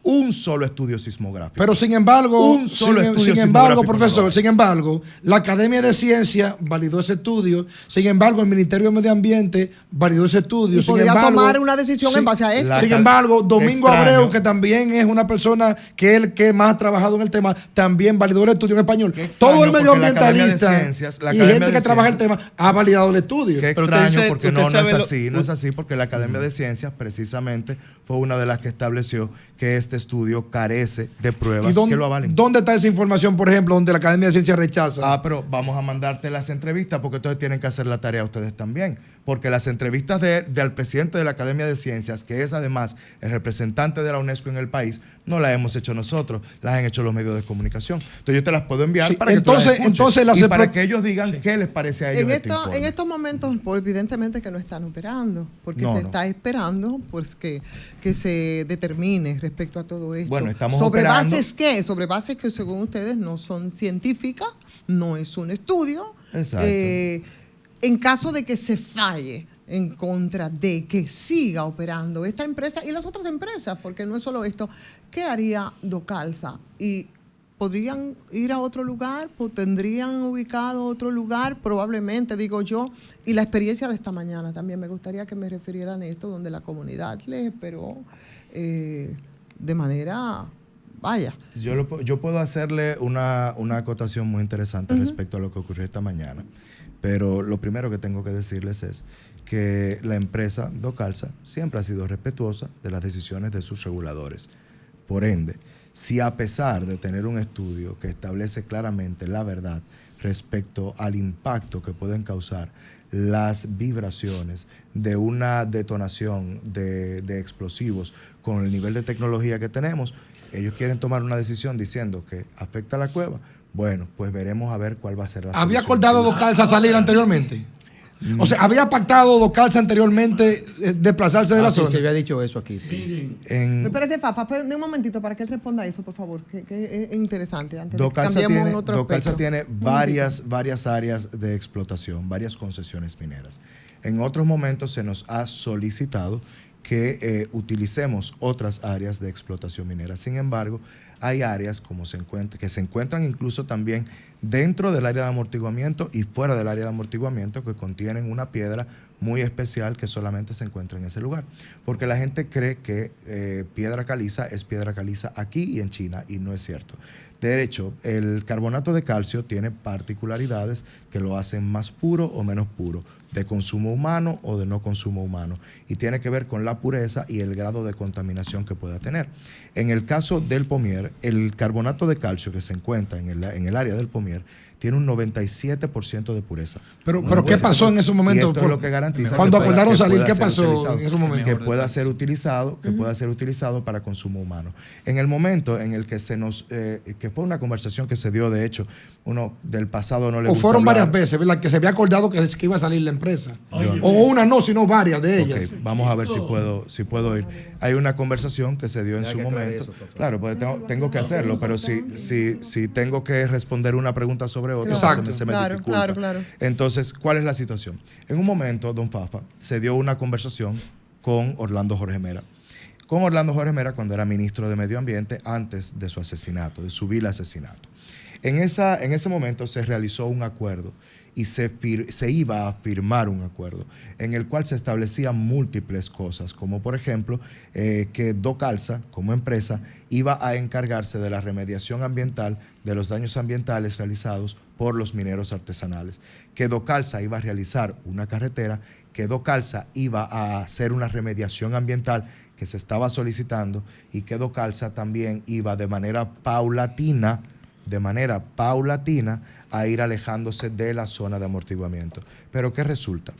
un solo estudio sismográfico. Pero sin embargo, Un solo estudio sin embargo, sismográfico profesor, no lo hay. sin embargo, la Academia de Ciencias validó ese estudio, sin embargo, el Ministerio de Medio Ambiente validó ese estudio. Y sin podría embargo, tomar una decisión en base a esto. La- Sin embargo, Domingo Extraño. Abreu, que también es una persona que más ha trabajado en el tema, también validó el estudio en español. Qué extraño, Todo el porque la Academia de medioambientalista Ciencias- la y Academia gente de que trabaja el Ciencias- tema ha validado el estudio. Qué Pero extraño, usted porque usted no es sabe así, no es así, porque la Academia de Ciencias precisamente fue una de las que estableció que este estudio carece de pruebas ¿Y dónde, que lo avalen. dónde está esa información, por ejemplo, donde la Academia de Ciencias rechaza? Ah, pero vamos a mandarte las entrevistas porque entonces tienen que hacer la tarea ustedes también. Porque las entrevistas del presidente de la Academia de Ciencias, que es además el representante de la UNESCO en el país, no las hemos hecho nosotros, las han hecho los medios de comunicación. Entonces yo te las puedo enviar Sí, para que tú las escuches entonces y la para que ellos digan qué les parece a ellos En, este informe. en estos momentos, pues, evidentemente que no están operando, porque No, se no. está esperando pues, que se determine respecto a todo esto. Bueno, estamos ¿Sobre operando. bases qué? Sobre bases que según ustedes no son científicas, no es un estudio. Exacto. En caso de que se falle en contra de que siga operando esta empresa y las otras empresas, porque no es solo esto, ¿qué haría Docalsa? ¿Y podrían ir a otro lugar? ¿Tendrían ubicado otro lugar? Probablemente, digo yo. Y la experiencia de esta mañana también me gustaría que me refirieran a esto, donde la comunidad les esperó de manera... Vaya. Yo puedo hacerle una acotación muy interesante respecto a lo que ocurrió esta mañana, pero lo primero que tengo que decirles es que la empresa Docalsa siempre ha sido respetuosa de las decisiones de sus reguladores. Por ende, si a pesar de tener un estudio que establece claramente la verdad respecto al impacto que pueden causar las vibraciones de una detonación de explosivos con el nivel de tecnología que tenemos, ellos quieren tomar una decisión diciendo que afecta a la cueva, bueno, pues veremos a ver cuál va a ser la ¿Había solución. acordado Docalsa salir anteriormente? O sea, ¿había pactado Docalsa anteriormente desplazarse de la Sí, zona? se había dicho eso aquí, sí. Miren, Me parece, Fafa, un momentito para que él responda a eso, por favor, que es interesante. Antes de que Docalsa cambiemos tiene, a otro Docalsa aspecto. tiene varias áreas de explotación, varias concesiones mineras. En otros momentos se nos ha solicitado que utilicemos otras áreas de explotación minera. Sin embargo, hay áreas que se encuentran incluso también dentro del área de amortiguamiento y fuera del área de amortiguamiento, que contienen una piedra muy especial que solamente se encuentra en ese lugar. Porque la gente cree que piedra caliza es piedra caliza aquí y en China, y no es cierto. De hecho, el carbonato de calcio tiene particularidades que lo hacen más puro o menos puro, de consumo humano o de no consumo humano, y tiene que ver con la pureza y el grado de contaminación que pueda tener. En el caso del Pomier, el carbonato de calcio que se encuentra en el área del Pomier tiene un 97% de pureza. Pero ¿qué pasó en esos momentos? Y esto es lo que garantiza cuando que acordaron pueda salir, ¿qué ser pasó utilizado, en esos momentos? que pueda ser utilizado para consumo humano. En el momento en el que que fue una conversación que se dio, de hecho, uno del pasado no le gusta fueron hablar. varias veces, ¿verdad? Que se había acordado que iba a salir la empresa. Oye, O una no, sino varias de ellas. Ok, vamos a ver si puedo ir. Hay una conversación que se dio en Hay su que aclarar momento. eso, por favor. Claro, pues tengo que hacerlo, pero si tengo que responder una pregunta sobre otra, Exacto. se me Claro, dificulta. claro. Entonces, ¿cuál es la situación? En un momento, don Fafa, se dio una conversación con Orlando Jorge Mera. Con Orlando Jorge Mera cuando era ministro de Medio Ambiente antes de su asesinato, de su vil asesinato. En ese momento se realizó un acuerdo y se iba a firmar un acuerdo en el cual se establecían múltiples cosas, como por ejemplo que Docalsa, como empresa, iba a encargarse de la remediación ambiental de los daños ambientales realizados por los mineros artesanales, que Docalsa iba a realizar una carretera, que Docalsa iba a hacer una remediación ambiental que se estaba solicitando y que Docalsa también iba de manera paulatina a ir alejándose de la zona de amortiguamiento. Pero ¿qué resulta?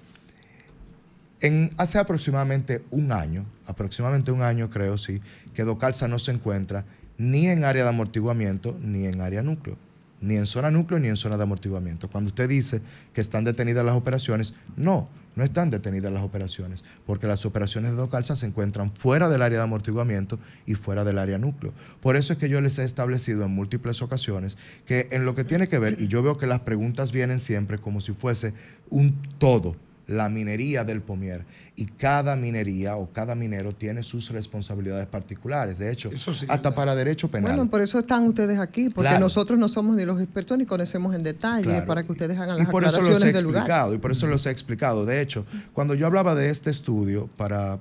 Hace aproximadamente un año creo, sí, que Docalsa no se encuentra ni en área de amortiguamiento ni en área núcleo. Ni en zona núcleo ni en zona de amortiguamiento. Cuando usted dice que están detenidas las operaciones, no están detenidas las operaciones, porque las operaciones de Docalsa se encuentran fuera del área de amortiguamiento y fuera del área núcleo. Por eso es que yo les he establecido en múltiples ocasiones que en lo que tiene que ver, y yo veo que las preguntas vienen siempre como si fuese un todo, la minería del Pomier, y cada minería o cada minero tiene sus responsabilidades particulares, de hecho, Eso sí, hasta para derecho penal. Bueno, por eso están ustedes aquí, porque Claro. nosotros no somos ni los expertos ni conocemos en detalle, Claro. para que ustedes hagan Y las por eso los he aclaraciones del lugar. explicado, y por eso los he explicado. De hecho, cuando yo hablaba de este estudio, para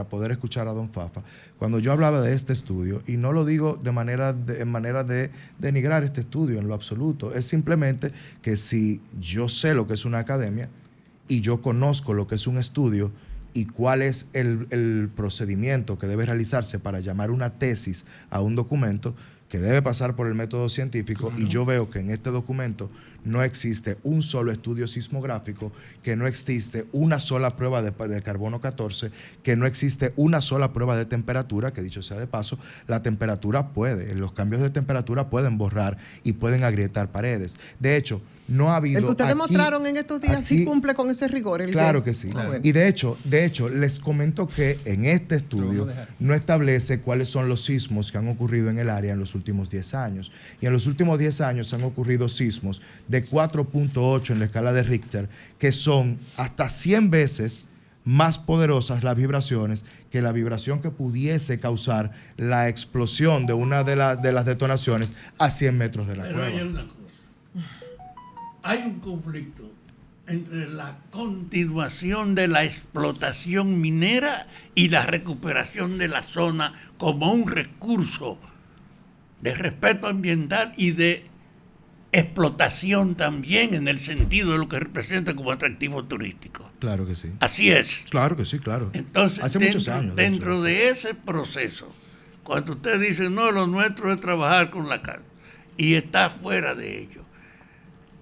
poder escuchar a don Fafa, cuando yo hablaba de este estudio, y no lo digo en manera de denigrar este estudio en lo absoluto, es simplemente que si yo sé lo que es una academia y yo conozco lo que es un estudio y cuál es el procedimiento que debe realizarse para llamar una tesis a un documento, que debe pasar por el método científico, y yo veo que en este documento no existe un solo estudio sismográfico, que no existe una sola prueba de carbono 14, que no existe una sola prueba de temperatura, que dicho sea de paso, la temperatura los cambios de temperatura pueden borrar y pueden agrietar paredes. De hecho, no ha habido... El que ustedes aquí- mostraron en estos días sí aquí- cumple con ese rigor. Claro que sí. Bueno. Y de hecho, les comento que en este estudio no establece cuáles son los sismos que han ocurrido en el área en los últimos 10 años. Y en los últimos 10 años han ocurrido sismos de 4.8 en la escala de Richter, que son hasta 100 veces más poderosas las vibraciones que la vibración que pudiese causar la explosión de una de las detonaciones a 100 metros de la pero hay cueva. una cosa. Hay un conflicto entre la continuación de la explotación minera y la recuperación de la zona como un recurso de respeto ambiental y de explotación también en el sentido de lo que representa como atractivo turístico. Claro que sí. Así es. Claro que sí, claro. Entonces, Hace muchos años. de dentro hecho. de ese proceso, cuando usted dice, no, lo nuestro es trabajar con la cal, y está fuera de ello,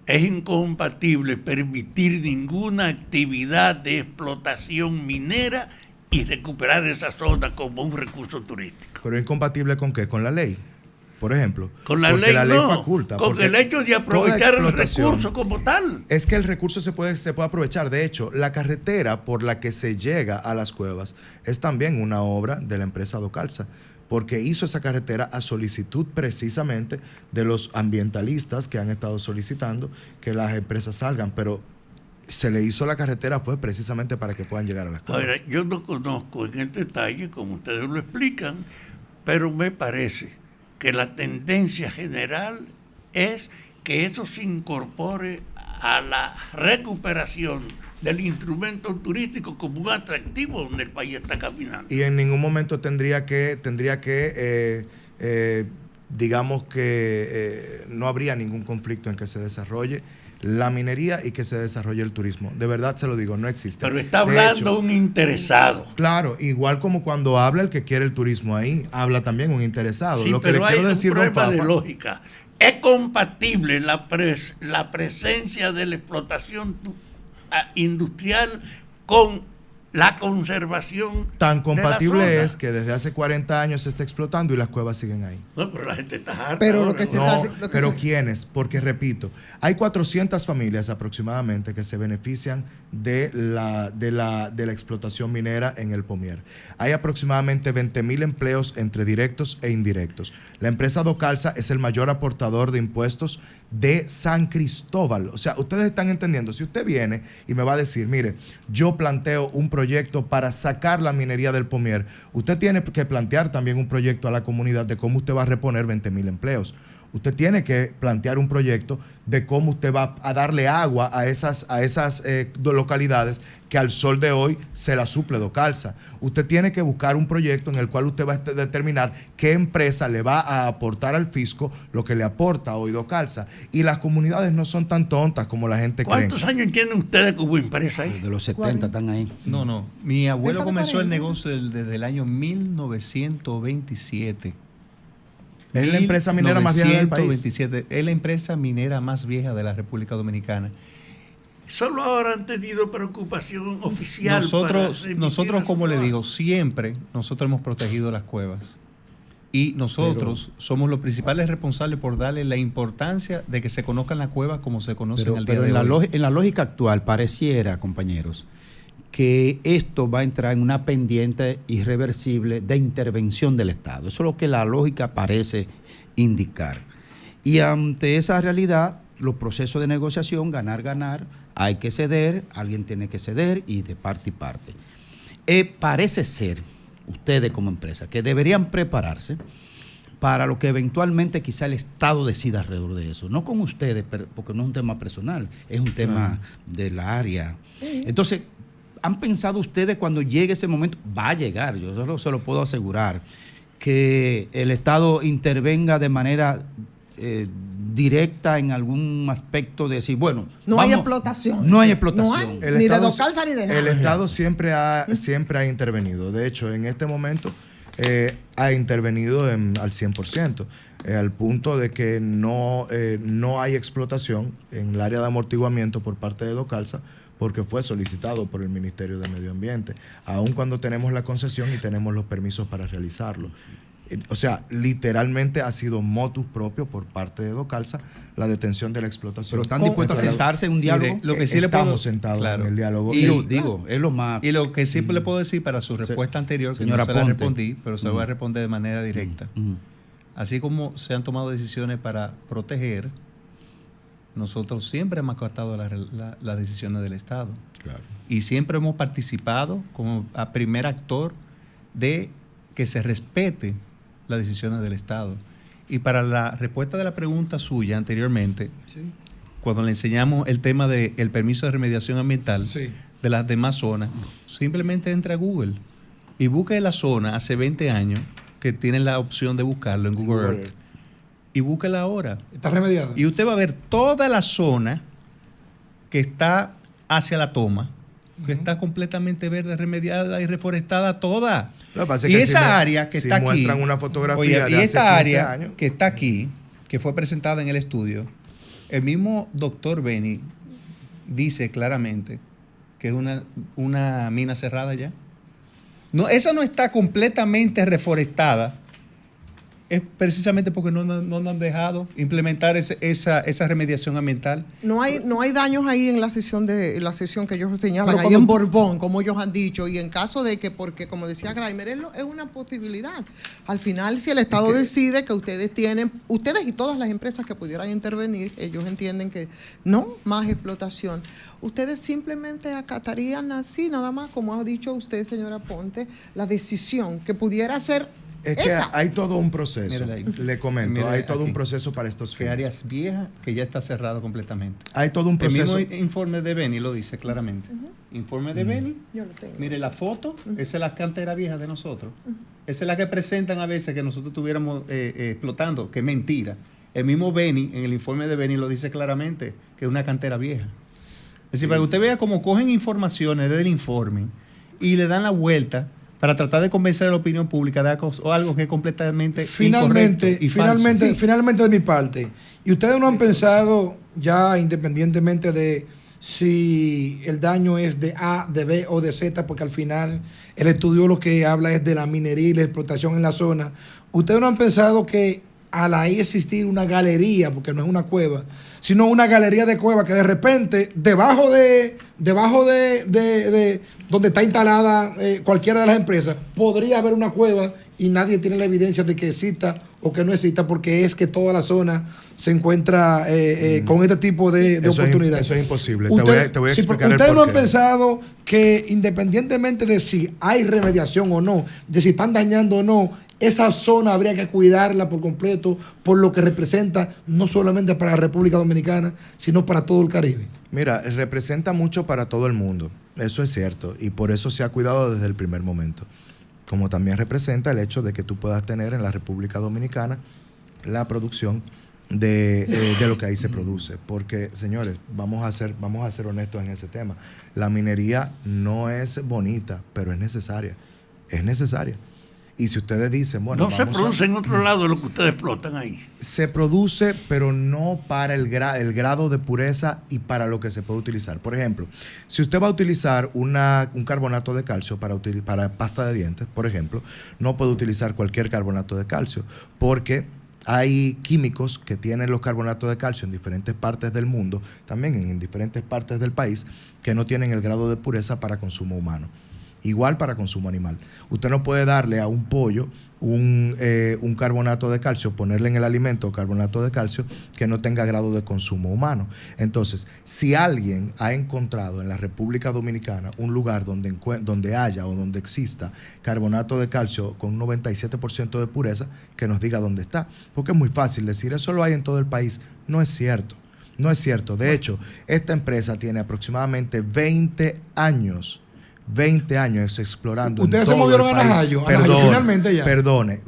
es incompatible permitir ninguna actividad de explotación minera y recuperar esa zona como un recurso turístico. Pero incompatible con qué? Con la ley. por ejemplo. Con la porque ley la ley no, faculta. con el hecho de aprovechar el recurso como tal. Es que el recurso se puede aprovechar. De hecho, la carretera por la que se llega a las cuevas es también una obra de la empresa Docalsa, porque hizo esa carretera a solicitud precisamente de los ambientalistas que han estado solicitando que las empresas salgan, pero se le hizo la carretera fue precisamente para que puedan llegar a las cuevas. Ahora, yo no conozco en el detalle como ustedes lo explican, pero me parece que la tendencia general es que eso se incorpore a la recuperación del instrumento turístico como un atractivo donde el país está caminando. Y en ningún momento tendría que digamos que no habría ningún conflicto en que se desarrolle la minería y que se desarrolle el turismo. De verdad se lo digo, no existe. Pero está hablando un interesado. Claro, igual como cuando habla el que quiere el turismo ahí, habla también un interesado. Sí, lo que pero le quiero hay decir, un don problema Papa, de lógica. ¿Es compatible la presencia de la explotación industrial con la conservación? tan compatible de la zona? es que desde hace 40 años se está explotando y las cuevas siguen ahí. No, pero la gente está harta. Pero lo ahora, que se ¿no? está- No, pero ¿quiénes? Porque repito, hay 400 familias aproximadamente que se benefician de la explotación minera en el Pomier. Hay aproximadamente 20,000 empleos entre directos e indirectos. La empresa Docalsa es el mayor aportador de impuestos de San Cristóbal. O sea, ustedes están entendiendo, si usted viene y me va a decir, mire, yo planteo un proyecto para sacar la minería del Pomier, usted tiene que plantear también un proyecto a la comunidad de cómo usted va a reponer 20,000 empleos. Usted tiene que plantear un proyecto de cómo usted va a darle agua a esas localidades que al sol de hoy se la suple Docalsa. Usted tiene que buscar un proyecto en el cual usted va a determinar qué empresa le va a aportar al fisco lo que le aporta hoy Docalsa. Y las comunidades no son tan tontas como la gente cree. ¿Cuántos años tienen ustedes como empresa ahí? De los 70 están ahí. No. Mi abuelo Déjame comenzó el parar. negocio desde el año 1927. Es la empresa minera más vieja del país. 1927. Es la empresa minera más vieja de la República Dominicana. Solo ahora han tenido preocupación oficial. Nosotros, como le digo, siempre nosotros hemos protegido las cuevas. Y nosotros somos los principales responsables por darle la importancia de que se conozcan las cuevas como se conocen al día de hoy. En la lógica actual pareciera, compañeros, que esto va a entrar en una pendiente irreversible de intervención del Estado. Eso es lo que la lógica parece indicar. Y ante esa realidad, los procesos de negociación, ganar, hay que ceder, alguien tiene que ceder y de parte y parte. Parece ser, ustedes como empresa, que deberían prepararse para lo que eventualmente quizá el Estado decida alrededor de eso. No con ustedes, porque no es un tema personal, es un tema de la área. Entonces, ¿han pensado ustedes cuando llegue ese momento? Va a llegar, yo solo se lo puedo asegurar, que el Estado intervenga de manera directa en algún aspecto de decir, bueno, No hay explotación. No hay explotación. No hay, ni de Docalsa ni de nada. El Estado siempre ha intervenido. De hecho, en este momento ha intervenido al 100%, al punto de que no hay explotación en el área de amortiguamiento por parte de Docalsa, porque fue solicitado por el Ministerio de Medio Ambiente, aun cuando tenemos la concesión y tenemos los permisos para realizarlo. O sea, literalmente ha sido motus propio por parte de Docalsa la detención de la explotación. Pero están dispuestos a sentarse en un diálogo. Mire, lo que sí le puedo- Estamos sentados claro. en el diálogo. Y Es lo más... Y lo que sí le puedo decir para su respuesta anterior, que señora no se la Ponte. respondí, pero se la voy a responder de manera directa. Así como se han tomado decisiones para proteger, nosotros siempre hemos acatado las decisiones del Estado. Claro. Y siempre hemos participado como a primer actor de que se respete las decisiones del Estado. Y para la respuesta de la pregunta suya anteriormente, cuando le enseñamos el tema del permiso de remediación ambiental de las demás zonas, simplemente entra a Google y busque la zona hace 20 años, que tienen la opción de buscarlo en Google Earth, y búsquela ahora. Está remediado. Y usted va a ver toda la zona que está hacia la toma, que está completamente verde, remediada y reforestada toda. Lo que pasa es Y que esa área que si está aquí, muestran una fotografía oye, de y hace esta 15 área años. que está aquí, que fue presentada en el estudio, el mismo doctor Beni dice claramente que es una mina cerrada ya. No, esa no está completamente reforestada es precisamente porque no nos han dejado implementar esa remediación ambiental. No hay daños ahí en la sesión que ellos señalan, Pero ahí en Borbón, como ellos han dicho, y en caso de que, porque como decía Graimer, es una posibilidad. Al final, si el Estado decide que ustedes y todas las empresas que pudieran intervenir, ellos entienden que no más explotación, ustedes simplemente acatarían así, nada más, como ha dicho usted, señora Ponte, la decisión que pudiera ser. Es que hay todo un proceso. Mírale ahí. Le comento, Mírale hay todo aquí. un proceso para estos Que fines. Áreas Viejas, que ya está cerrado completamente. Hay todo un proceso. El mismo informe de Beni lo dice claramente. Informe de Beni. Yo lo tengo. Mire la foto, esa es la cantera vieja de nosotros. Esa es la que presentan a veces que nosotros estuviéramos explotando, que es mentira. El mismo Beni, en el informe de Beni lo dice claramente, que es una cantera vieja. Es decir, para que usted vea cómo cogen informaciones del informe y le dan la vuelta para tratar de convencer a la opinión pública de algo que es completamente incorrecto y falso. Finalmente de mi parte, ¿y ustedes no han pensado ya independientemente de si el daño es de A, de B o de Z, porque al final el estudio lo que habla es de la minería y la explotación en la zona? ¿Ustedes no han pensado que al ahí existir una galería, porque no es una cueva, sino una galería de cueva que de repente debajo de donde está instalada cualquiera de las empresas podría haber una cueva y nadie tiene la evidencia de que exista o que no exista, porque es que toda la zona se encuentra con este tipo de oportunidades? Eso es imposible. Te voy a Sí, explicar ustedes el no han porqué. pensado que independientemente de si hay remediación o no, de si están dañando o no, esa zona habría que cuidarla por completo por lo que representa no solamente para la República Dominicana, sino para todo el Caribe? Mira, representa mucho para todo el mundo, eso es cierto, y por eso se ha cuidado desde el primer momento. Como también representa el hecho de que tú puedas tener en la República Dominicana la producción de lo que ahí se produce. Porque, señores, vamos a ser honestos en ese tema. La minería no es bonita, pero es necesaria. Es necesaria. Y si ustedes dicen, bueno, no se produce en otro lado lo que ustedes explotan ahí. Se produce, pero no para el grado de pureza y para lo que se puede utilizar. Por ejemplo, si usted va a utilizar un carbonato de calcio para pasta de dientes, por ejemplo, no puede utilizar cualquier carbonato de calcio, porque hay químicos que tienen los carbonatos de calcio en diferentes partes del mundo, también en diferentes partes del país, que no tienen el grado de pureza para consumo humano. Igual para consumo animal. Usted no puede darle a un pollo un carbonato de calcio, ponerle en el alimento carbonato de calcio que no tenga grado de consumo humano. Entonces, si alguien ha encontrado en la República Dominicana un lugar donde haya o donde exista carbonato de calcio con un 97% de pureza, que nos diga dónde está. Porque es muy fácil decir, eso lo hay en todo el país. No es cierto. No es cierto. De hecho, esta empresa tiene aproximadamente 20 años explorando. Ustedes se movieron a Najayo, finalmente ya. Perdone,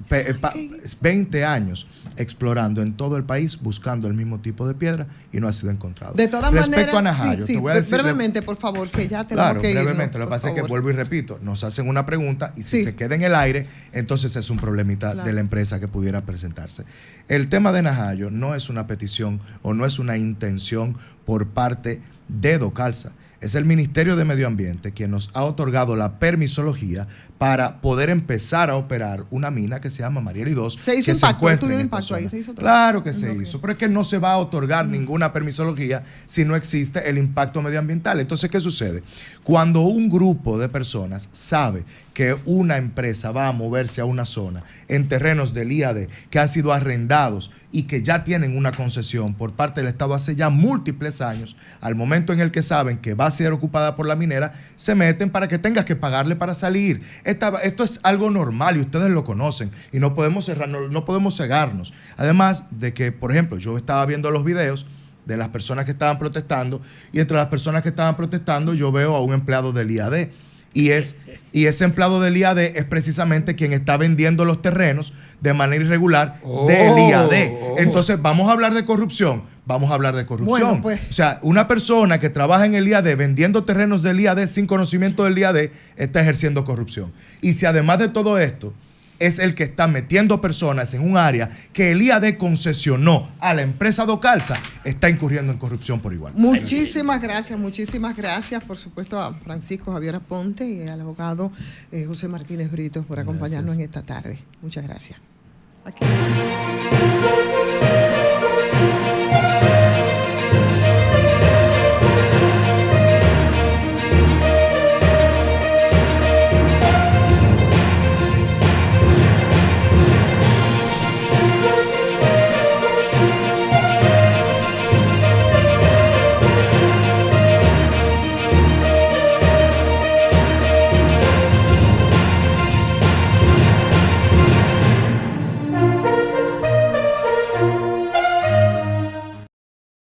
20 años explorando en todo el país, buscando el mismo tipo de piedra y no ha sido encontrado. De todas maneras, respecto a Najayo, sí, te voy a decir brevemente, por favor, que ya tenemos que irnos. Brevemente, lo que pasa es que vuelvo y repito, nos hacen una pregunta y si Sí. se queda en el aire, entonces es un problemita de la empresa que pudiera presentarse. El tema de Najayo no es una petición o no es una intención por parte de Docalsa. Es el Ministerio de Medio Ambiente quien nos ha otorgado la permisología para poder empezar a operar una mina que se llama Marieli 2. Se hizo que impacto, encuentra estudio de en esta impacto ahí, zona. se hizo todo. Claro que se Ok. hizo, pero es que no se va a otorgar ninguna permisología si no existe el impacto medioambiental. Entonces, ¿qué sucede? Cuando un grupo de personas sabe que una empresa va a moverse a una zona en terrenos del IAD que han sido arrendados y que ya tienen una concesión por parte del Estado hace ya múltiples años, al momento en el que saben que va a ser ocupada por la minera, se meten para que tengas que pagarle para salir. Esto es algo normal y ustedes lo conocen y no podemos cegarnos. Además de que, por ejemplo, yo estaba viendo los videos de las personas que estaban protestando y entre las personas que estaban protestando yo veo a un empleado del IAD. Y ese empleado del IAD es precisamente quien está vendiendo los terrenos de manera irregular del IAD. Entonces, ¿vamos a hablar de corrupción? Vamos a hablar de corrupción. Bueno, pues. O sea, una persona que trabaja en el IAD vendiendo terrenos del IAD sin conocimiento del IAD está ejerciendo corrupción. Y si además de todo esto es el que está metiendo personas en un área que el IAD concesionó a la empresa Docalsa, está incurriendo en corrupción por igual. Muchísimas gracias, por supuesto, a Francisco Javier Aponte y al abogado José Martínez Brito por acompañarnos en esta tarde. Muchas gracias. Aquí.